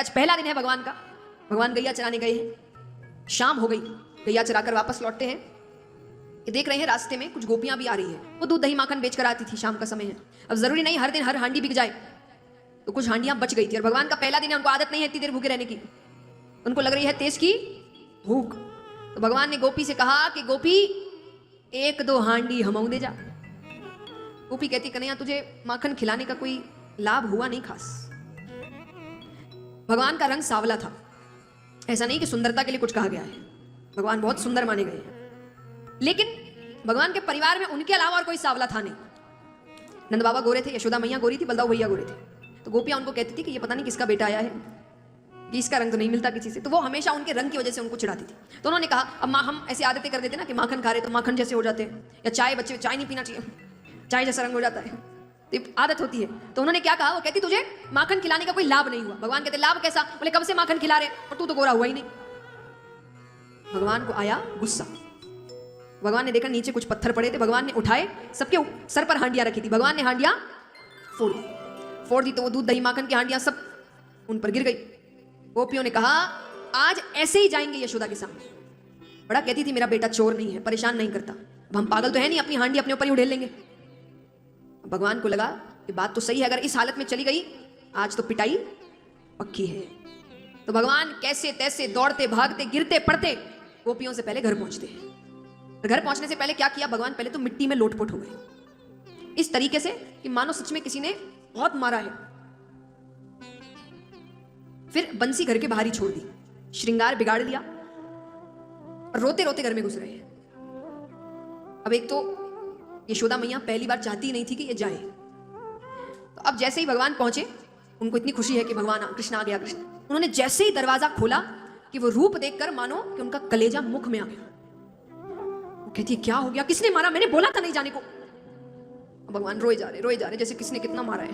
आज पहला दिन है भगवान का। भगवान गैया चराने गए हैं, शाम हो गई, गैया चराकर वापस लौटते हैं। ये देख रहे हैं रास्ते में कुछ गोपियां भी आ रही है, वो दूध दही माखन बेच कर आती थी, शाम का समय है। अब जरूरी नहीं हर दिन हर हांडी बिक जाए, तो कुछ हांडियां बच गई थी। और भगवान का पहला दिन है, उनको आदत नहीं है इतनी देर भूखे रहने की, उनको लग रही है तेज की भूख। तो भगवान ने गोपी से कहा कि गोपी एक दो हांडी हमऊ दे जा। गोपी कहती कन्हैया तुझे माखन खिलाने का कोई लाभ हुआ नहीं खास। भगवान का रंग सांवला था, ऐसा नहीं कि सुंदरता के लिए कुछ कहा गया है, भगवान बहुत सुंदर माने गए हैं, लेकिन भगवान के परिवार में उनके अलावा और कोई सांवला था नहीं। नंद बाबा गोरे थे, यशोदा मैया गोरी थी, बलदाऊ भैया गोरे थे। तो गोपियां उनको कहती थी कि ये पता नहीं किसका बेटा आया है, कि इसका रंग तो नहीं मिलता किसी से। तो वो हमेशा उनके रंग की वजह से उनको चिढ़ाती थी। तो उन्होंने कहा अब हम ऐसी आदतें कर देते ना कि माखन खा रहे तो माखन जैसे हो जाते हैं, या चाय बच्चे चाय नहीं पीना चाहिए, चाय जैसा रंग हो जाता है, तो आदत होती है। तो उन्होंने क्या कहा, वो कहती तुझे माखन खिलाने का कोई लाभ नहीं हुआ। भगवान कहते लाभ कैसा? बोले कब से माखन खिला रहे और तू तो गोरा हुआ ही नहीं। भगवान को आया गुस्सा। भगवान ने देखा नीचे कुछ पत्थर पड़े थे, भगवान ने उठाए, सबके सर पर हांडियां रखी थी, भगवान ने हांडियां फोड़ दी तो वो दूध दही माखन की हांडियां सब उन पर गिर गई। गोपियों ने कहा आज ऐसे ही जाएंगे यशोदा के सामने। बड़ा कहती थी मेरा बेटा चोर नहीं है, परेशान नहीं करता, अब हम पागल तो है नहीं, अपनी हांडी अपने ऊपर ही उड़ेल लेंगे। भगवान को लगा कि बात तो सही है, अगर इस हालत में चली गई आज तो पिटाई पक्की है। तो भगवान कैसे तैसे दौड़ते भागते गिरते पड़ते गोपियों से पहले घर पहुंचते हैं। घर पहुंचने से पहले क्या किया भगवान, पहले तो मिट्टी में लोटपोट हो गए इस तरीके से कि मानो सच में किसी ने बहुत मारा है। फिर बंसी घर के बाहर ही छोड़ दी, श्रृंगार बिगाड़ लिया, और रोते रोते घर में घुस रहे हैं। अब एक तो यशोदा मैया पहली बार चाहती नहीं थी कि ये जाए, तो अब जैसे ही भगवान पहुंचे, उनको इतनी खुशी है कि भगवान कृष्ण आ गया, कृष्ण। उन्होंने जैसे ही दरवाजा खोला कि वो रूप देखकर मानो कि उनका कलेजा मुख में आ गया। वो कहती है क्या हो गया, किसने मारा, मैंने बोला था नहीं जाने को। भगवान रोए जा रहे जैसे किसने कितना मारा है।